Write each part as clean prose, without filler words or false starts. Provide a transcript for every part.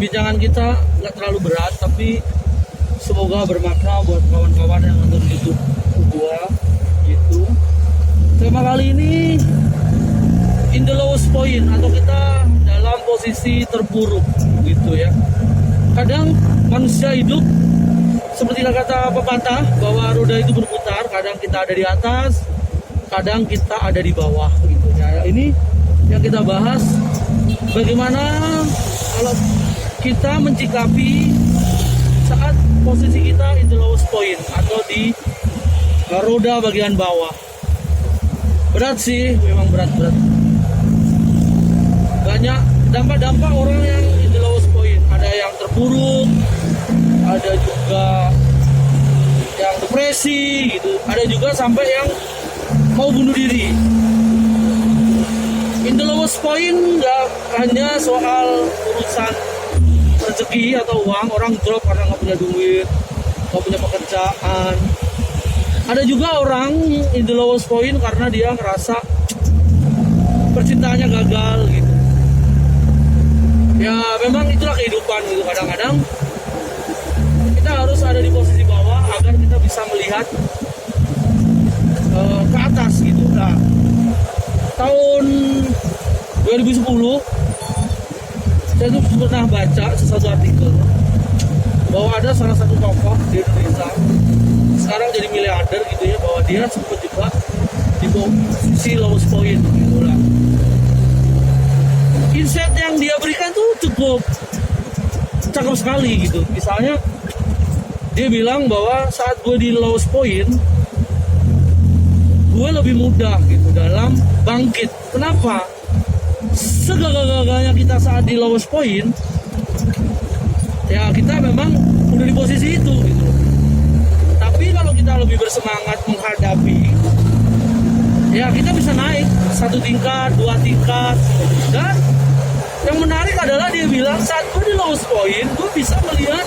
perbincangan kita nggak terlalu berat, tapi semoga bermakna buat kawan-kawan yang nonton YouTube gua gitu. Tema kali ini in the lowest point, atau kita dalam posisi terburuk gitu ya. Kadang manusia hidup seperti kata pepatah bahwa roda itu berputar, kadang kita ada di atas, kadang kita ada di bawah gitu ya. Ini yang kita bahas, bagaimana kalau kita mencikapi saat posisi kita in the lowest point atau di roda bagian bawah. Berat sih, memang berat-berat. Banyak dampak-dampak orang yang in the lowest point. Ada yang terpuruk, ada juga yang depresi gitu, ada juga sampai yang mau bunuh diri. In the lowest point nggak hanya soal urusan rezeki atau uang, orang drop karena nggak punya duit, nggak punya pekerjaan. Ada juga orang in the lowest point karena dia ngerasa percintaannya gagal gitu. Ya memang itulah kehidupan gitu. Kadang-kadang kita harus ada di posisi bawah agar kita bisa melihat ke atas gitu. Nah, tahun 2010 saya tuh pernah baca sesuatu artikel bahwa ada salah satu tokoh di Indonesia sekarang jadi miliarder gitu ya, bahwa dia sempat juga di posisi lowest point gitu lah. Insight yang dia berikan tuh cukup cakep sekali gitu. Misalnya dia bilang bahwa saat gue di lowest point, gue lebih mudah gitu dalam bangkit. Kenapa? Segala-galanya kita saat di lowest point, ya kita memang udah di posisi itu gitu. Tapi kalau kita lebih bersemangat menghadapi, ya kita bisa naik 1 tingkat, 2 tingkat. Dan yang menarik adalah dia bilang saat gue di lowest point, gue bisa melihat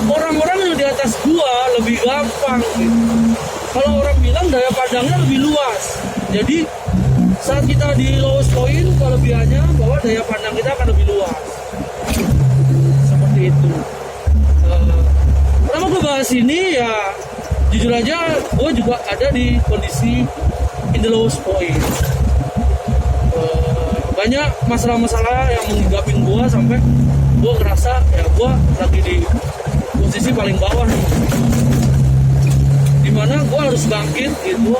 orang-orang yang di atas gue lebih gampang gitu. Kalau orang bilang daya pandangnya lebih luas. Jadi saat kita di lowest point, kelebihannya bahwa daya pandang kita akan lebih luas. Seperti itu. Pertama gue bahas ini ya, jujur aja gue juga ada di kondisi in the lowest point. Banyak masalah-masalah yang menggapin gue sampai gue ngerasa ya gue lagi di posisi paling bawah nih, dimana gue harus bangkit gitu.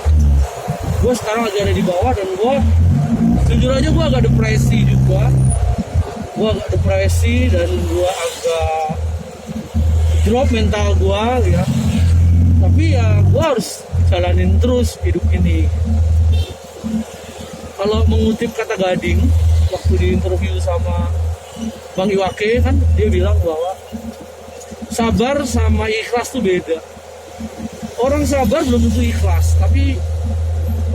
Gue sekarang lagi ada di bawah dan gue jujur aja gue agak depresi juga. Gue agak depresi dan gue agak drop mental gue ya. Tapi ya gue harus jalanin terus hidup ini. Kalau mengutip kata Gading waktu di interview sama Bang Iwake, kan dia bilang bahwa sabar sama ikhlas tuh beda. Orang sabar belum tentu ikhlas, tapi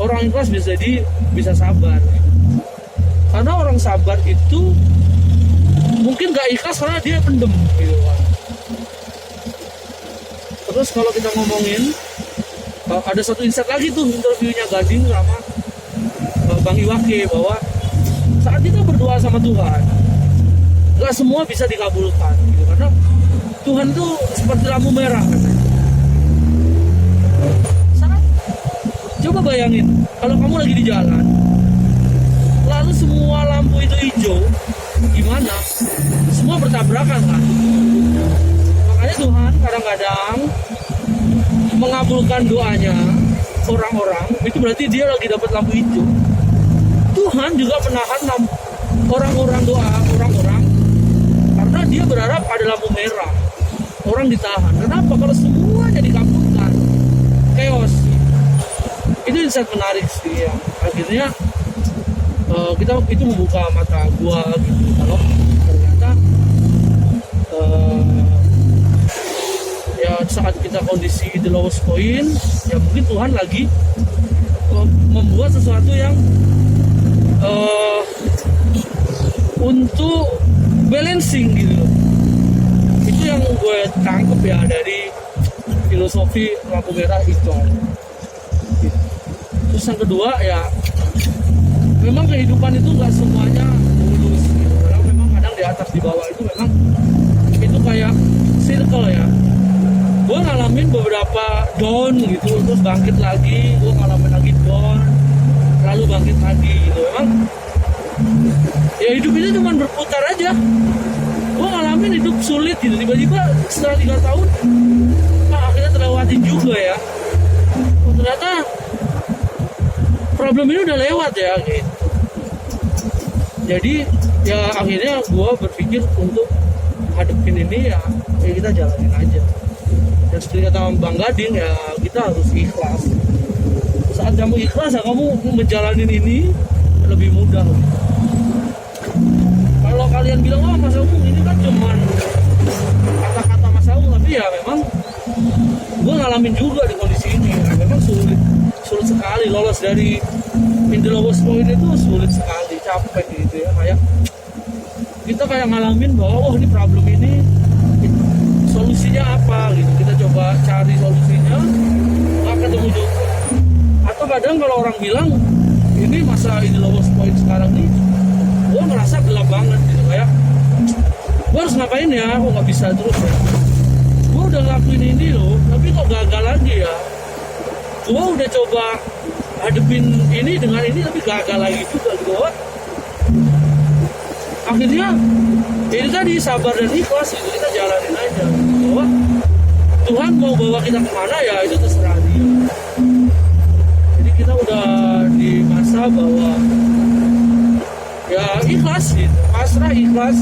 orang ikhlas bisa sabar. Karena orang sabar itu mungkin gak ikhlas karena dia pendem gitu kan. Terus kalau kita ngomongin, ada satu insight lagi tuh interviewnya Gading sama Bang Iwake, bahwa saat kita berdoa sama Tuhan, gak semua bisa dikabulkan gitu. Karena Tuhan tuh seperti lampu merah katanya. Coba bayangin, kalau kamu lagi di jalan, lalu semua lampu itu hijau, gimana? Semua bertabrakan kan? Makanya Tuhan kadang-kadang mengabulkan doanya orang-orang, itu berarti dia lagi dapat lampu hijau. Tuhan juga menahan orang-orang doa orang-orang karena dia berharap ada lampu merah. Orang ditahan. Kenapa? Kalau semuanya dikabulkan, chaos. Itu insight menarik sih ya. Akhirnya kita itu membuka mata gua gitu. Kalau ternyata ya saat kita kondisi the lowest point, ya mungkin Tuhan lagi membuat sesuatu yang untuk balancing gitu. Itu yang gue tangkep ya dari filosofi lampu merah hijau. Terus yang kedua ya, memang kehidupan itu nggak semuanya mulus gitu. Karena memang kadang di di atas di bawah itu memang itu kayak circle ya. Gue ngalamin beberapa down gitu, terus bangkit lagi, gue ngalamin lagi down, lalu bangkit lagi gitu. Memang ya hidup ini cuma berputar aja. Gue ngalamin hidup sulit gitu, tiba-tiba setelah 3 tahun akhirnya terlewatin juga ya. Oh, ternyata problem ini udah lewat ya gitu. Jadi ya akhirnya gue berpikir untuk hadapin ini ya kita jalanin aja. Dan seperti kata Bang Gading ya kita harus ikhlas. Saat kamu ikhlas ya kamu menjalani ini lebih mudah. Kalau kalian bilang oh Mas Agung ini kan cuman kata-kata Mas Agung, tapi ya memang gue ngalamin juga di kondisi ini. Nah, memang sulit sekali lolos dari in the lowest point itu sulit sekali, capek gitu ya. Kayak kita kayak ngalamin bahwa oh ini problem ini solusinya apa gitu, kita coba cari solusinya nggak ketemu juga. Atau kadang kalau orang bilang ini masa in the lowest point sekarang nih gue ngerasa gelap banget gitu, kayak gue harus ngapain ya, kok nggak bisa terus ya. Gue udah ngelakuin ini loh tapi kok gagal lagi ya. Gue udah coba hadepin ini dengan ini tapi gagal lagi juga gitu. Akhirnya ini tadi sabar dan ikhlas gitu, kita jalanin aja bahwa Tuhan mau bawa kita kemana ya itu terserah dia. Jadi kita udah di masa bahwa ya ikhlas gitu, pasrah ikhlas.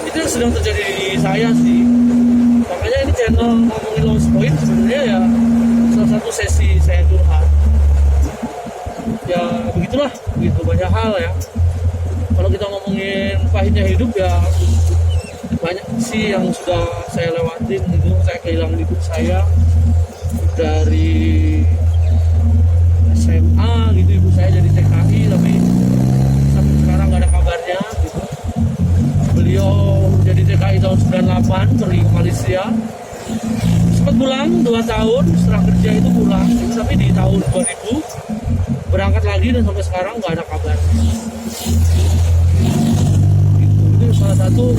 Itu yang sedang terjadi di saya sih. Makanya ini channel ngomongin lowest point sebenarnya ya salah satu sesi saya curhat. Ya begitulah, begitu banyak hal ya. Kalau kita ngomongin pahitnya hidup ya banyak sih yang sudah saya lewatin gitu. Saya kehilangan ibu saya dari SMA gitu, ibu saya jadi TKI tapi sampai sekarang nggak ada kabarnya gitu. Beliau jadi TKI tahun 98 pergi ke Malaysia, sempat pulang 2 tahun setelah kerja itu pulang gitu, tapi di tahun 2000 berangkat lagi dan sampai sekarang nggak ada kabarnya. Itu salah satu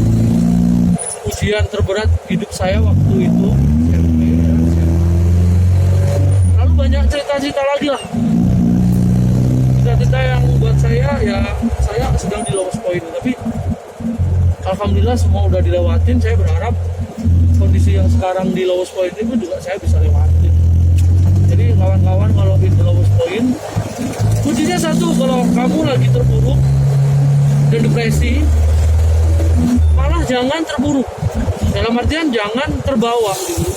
ujian terberat hidup saya waktu itu. Lalu banyak cerita-cerita lagi lah, cerita-cerita yang buat saya ya saya sedang di lowest point, tapi alhamdulillah semua udah dilewatin. Saya berharap kondisi yang sekarang di lowest point itu juga saya bisa lewatin. Jadi kawan-kawan kalau di lowest point, kuncinya satu, kalau kamu lagi terpuruk dan depresi, malah jangan terpuruk. Dalam artian jangan terbawa gitu.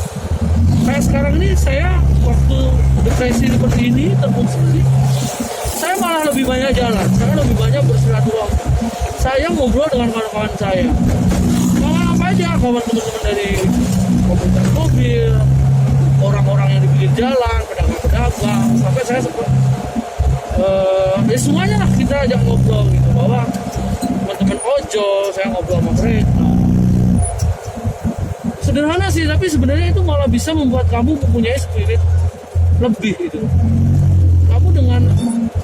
Kayak sekarang ini saya waktu depresi seperti ini, terpuruk seperti ini, saya malah lebih banyak jalan, saya lebih banyak bersilaturahmi, saya ngobrol dengan kawan-kawan saya. Kawan apa aja, kawan teman-teman dari komunitas mobil, orang-orang yang di pinggir jalan, pedagang-pedagang, sampai saya sempat ya semuanya lah kita ajak ngobrol gitu, bahwa teman-teman ojol saya ngobrol sama mereka. Sederhana sih, tapi sebenarnya itu malah bisa membuat kamu mempunyai spirit lebih gitu. Kamu dengan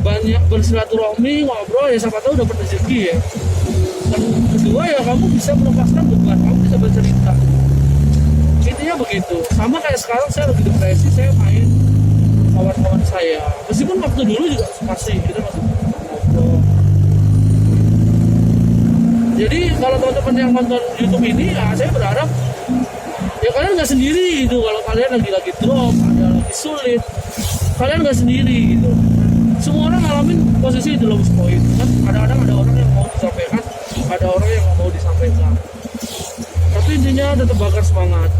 banyak bersilaturahmi, ngobrol ya siapa tahu dapat rezeki ya. Dan kedua ya kamu bisa melepaskan beban, kamu bisa bercerita. Intinya begitu. Sama kayak sekarang saya lagi depresi, saya main kawan-kawan saya. Meskipun waktu dulu juga masih kita masih ngobrol. Jadi kalau teman-teman yang nonton YouTube ini, ya saya berharap ya kalian nggak sendiri gitu. Kalau kalian lagi drop, ada lagi sulit, kalian nggak sendiri gitu. Semua orang ngalamin posisi di lowest point. Kan kadang-kadang ada orang yang mau disampaikan, ada orang yang nggak mau disampaikan. Tapi intinya tetap bakar semangat.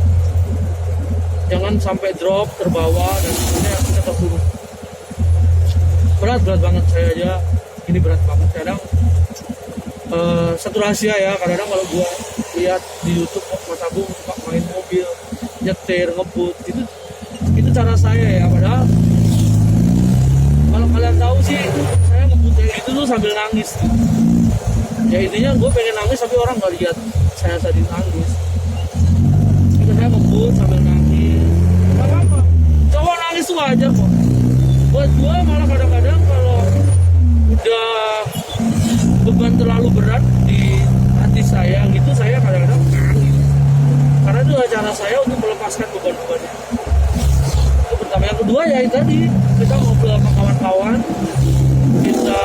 Jangan sampai drop, terbawa, dan sebenarnya kita terpuruk. Berat banget saya aja. Ini berat banget kadang. Satu rahasia ya, kadang-kadang kalau gua lihat di YouTube Mas Agung suka main mobil, nyetir, ngebut, itu cara saya ya. Padahal kalau kalian tahu sih, saya ngebutnya itu tuh sambil nangis. Ya intinya gue pengen nangis tapi orang nggak lihat saya tadi nangis. Jadi saya ngebut sambil nangis. Gak apa-apa, cowok nangis tuh wajar kok. Buat gue malah kadang-kadang kalau udah beban terlalu berat di hati hati saya gitu, saya kadang-kadang nangis karena itu cara saya untuk melepaskan beban-bebannya. Itu pertama. Yang kedua ya itu tadi, kita ngobrol sama kawan-kawan, kita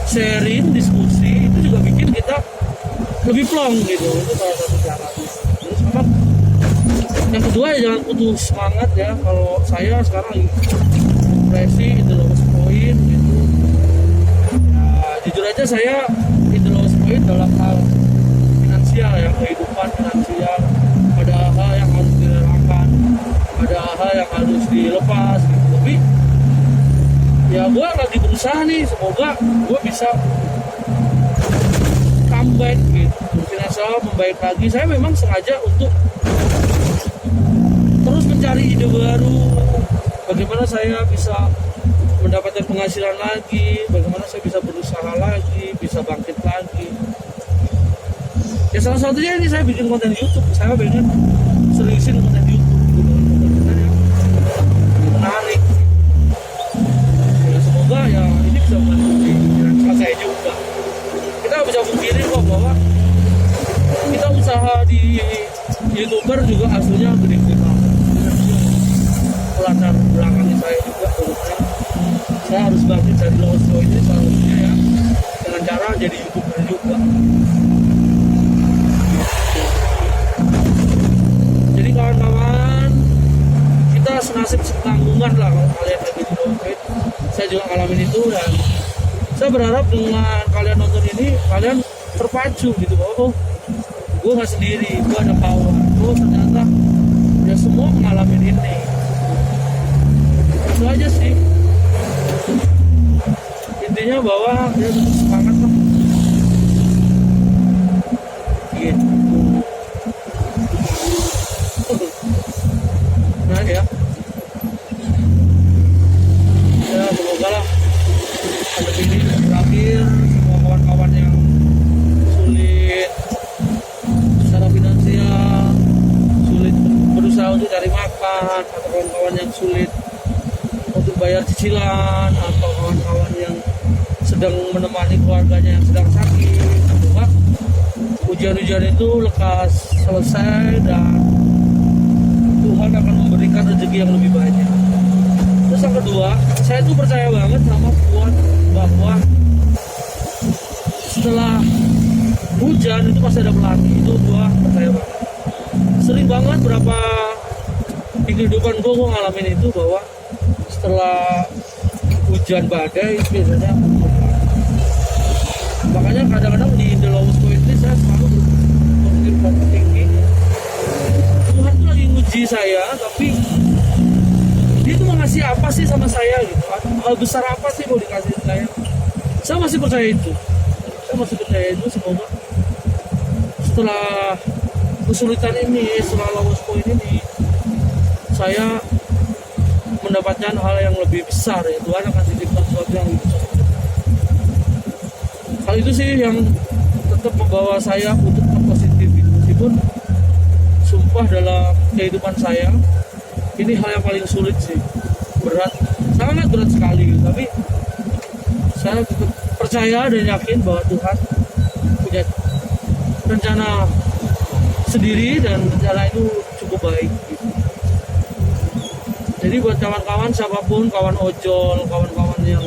sharing, diskusi, itu juga bikin kita lebih plong gitu. Itu salah satu cara. Terus sama yang kedua ya jangan putus semangat ya. Kalau saya sekarang lagi depresi, itu lowest point gitu. Ya, jujur aja saya itu lowest point dalam hal finansial ya, kehidupan finansial. Ada hal yang harus direlakan, ada hal yang harus dilepas gitu. Tapi ya gue lagi berusaha nih, semoga gue bisa comeback gitu, finansial membaik lagi. Saya memang sengaja untuk terus mencari ide baru, bagaimana saya bisa mendapatkan penghasilan lagi, bagaimana saya bisa berusaha lagi, bisa bangkit lagi. Ya salah satunya ini saya bikin konten YouTube. Saya pengen seriusin konten YouTube gitu, konten yang menarik. Ya semoga ya ini bisa membantu di finansial saya juga. Kita bisa buktikan kok bahwa kita usaha di YouTuber juga hasilnya gede-gede banget. Latar belakangnya saya juga, saya harus bangkit dari lowest point ini salah satunya ya dengan cara jadi YouTuber juga. Jadi kawan-kawan, kita senasib setanggungan lah kalau kalian lagi di lowest point. Saya juga ngalamin itu, dan saya berharap dengan kalian nonton ini kalian terpacu gitu bahwa oh gue nggak sendiri, gue ada kawan, oh ternyata ya semua mengalami ini. Itu aja sih intinya, bahwa dia tetap semangat lah gitu. Nah ya semoga lah pandemi ini berakhir. Semua kawan-kawan yang sulit secara finansial, sulit berusaha untuk cari makan, atau kawan-kawan yang sulit untuk bayar cicilan, atau kawan-kawan yang sedang menemani keluarganya yang sedang sakit, semoga ujian-ujian itu lekas selesai dan Tuhan akan memberikan rezeki yang lebih banyak. Terus yang kedua, saya tuh percaya banget sama kuat bahwa setelah hujan itu pasti ada pelangi. Itu gua percaya banget. Sering banget berapa di kehidupan gua ngalamin itu, bahwa setelah hujan badai itu biasanya makanya kadang-kadang di The Lowest Point ini saya selalu berpikir tinggi. Tuhan tuh lagi nguji saya, tapi dia tuh mau ngasih apa sih sama saya gitu, hal besar apa sih mau dikasih saya. Saya masih percaya itu, semoga setelah kesulitan ini, setelah Lowest Point ini, saya mendapatkan hal yang lebih besar ya. Tuhan akan titipkan sesuatu yang lebih besar. Hal itu sih yang tetap membawa saya untuk tetap positif, meskipun sumpah dalam kehidupan saya ini hal yang paling sulit sih, berat, sangat berat sekali, tapi saya tetap percaya dan yakin bahwa Tuhan punya rencana sendiri, dan rencana itu cukup baik gitu. Jadi buat kawan-kawan siapapun, kawan ojol, kawan-kawan yang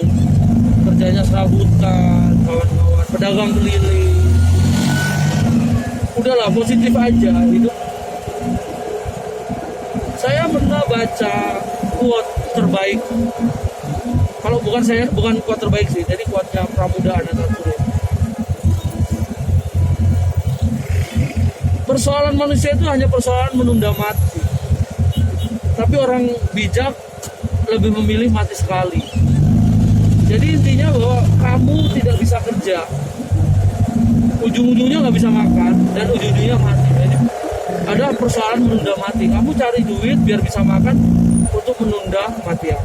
kerjanya serabutan, kawan-kawan pedagang keliling, udahlah positif aja hidup. Saya pernah baca quote terbaik, kalau bukan quote terbaik sih, jadi quote-nya Pramuda Anantathur. Persoalan manusia itu hanya persoalan menunda mati, tapi orang bijak lebih memilih mati sekali. Jadi intinya bahwa kamu tidak bisa kerja, ujung-ujungnya nggak bisa makan, dan ujung-ujungnya mati. Jadi ada persoalan menunda mati. Kamu cari duit biar bisa makan untuk menunda kematian,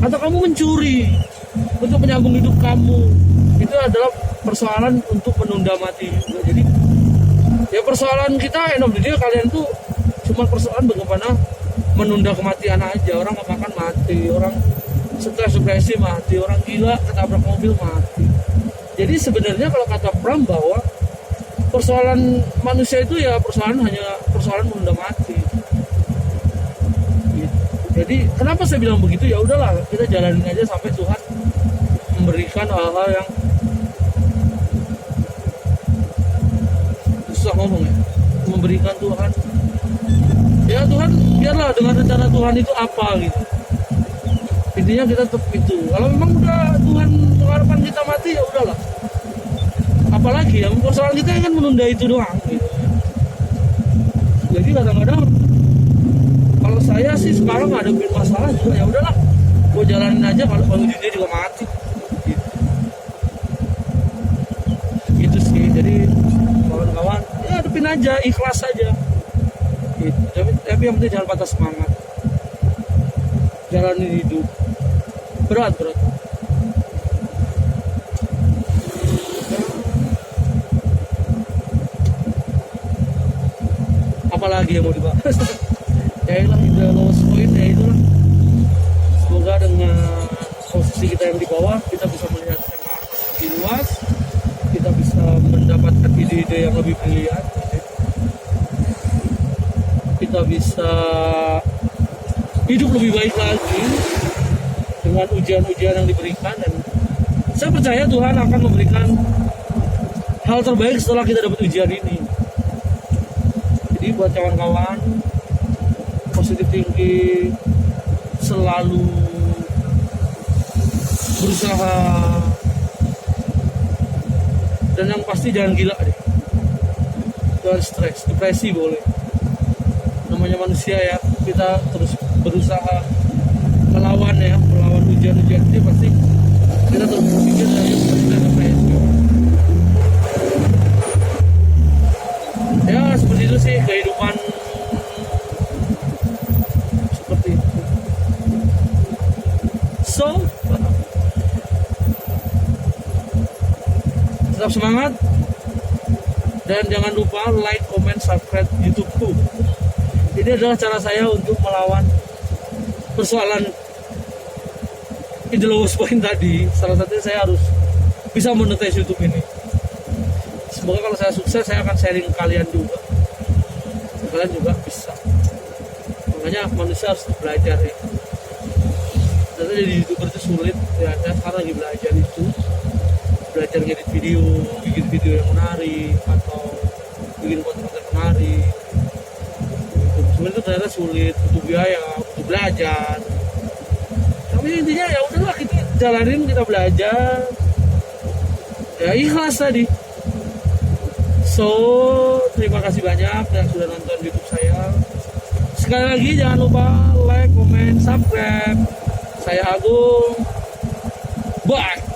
atau kamu mencuri untuk menyambung hidup kamu, itu adalah persoalan untuk menunda mati juga. Jadi ya persoalan kita kalian tuh cuma persoalan bagaimana menunda kematian aja. Orang nggak makan mati, orang stres depresi mati, orang gila ketabrak mobil mati. Jadi sebenarnya kalau kata Pram bahwa persoalan manusia itu ya hanya persoalan benda mati. Gitu. Jadi kenapa saya bilang begitu, ya udahlah kita jalanin aja sampai Tuhan memberikan hal-hal yang susah ngomong ya, memberikan Tuhan, ya Tuhan biarlah dengan rencana Tuhan itu apa gitu. Intinya kita tetap itu. Kalau memang udah Tuhan mengharapkan kita mati, ya udahlah. Apalagi ya persoalan kita kan menunda itu doang gitu. Jadi kadang-kadang kalau saya sih sekarang ngadepin masalah juga, ya udahlah, gue jalanin aja, kalau ujungnya juga mati gitu sih. Jadi kawan-kawan ya hadepin aja, ikhlas aja gitu. Tapi yang penting jangan patah semangat, jalanin hidup. Berat apalagi yang mau dibahas. Ya itulah, the lowest point ya itulah. Semoga dengan posisi kita yang di bawah kita bisa melihat lebih luas, kita bisa mendapatkan ide-ide yang lebih brilian, kita bisa hidup lebih baik lagi dengan ujian-ujian yang diberikan. Dan saya percaya Tuhan akan memberikan hal terbaik setelah kita dapat ujian ini. Jadi buat kawan-kawan, positif tinggi, selalu berusaha, dan yang pasti jangan gila deh, jangan stres, depresi boleh, namanya manusia ya, kita terus berusaha melawan ujian-ujian ini, pasti kita terus berpikir dari depresi. Ya seperti itu sih kehidupan, seperti itu. So tetap semangat, dan jangan lupa like, comment, subscribe YouTubeku. Ini adalah cara saya untuk melawan persoalan in the lowest point tadi. Salah satunya saya harus bisa monetize YouTube ini. Semoga kalau saya sukses, saya akan sharing ke kalian juga. Kalian juga bisa. Makanya manusia harus belajar ya. Ternyata jadi YouTuber itu sulit. Ya, saya sekarang lagi belajar itu. Belajar ngedit video, bikin video yang menarik, atau bikin konten-konten menarik. Sebenarnya itu ternyata sulit, butuh biaya, butuh belajar. Tapi intinya ya udahlah, kita jalanin, kita belajar. Ya ikhlas tadi. So, terima kasih banyak yang sudah nonton YouTube saya. Sekali lagi jangan lupa like, comment, subscribe. Saya Agung. Bye.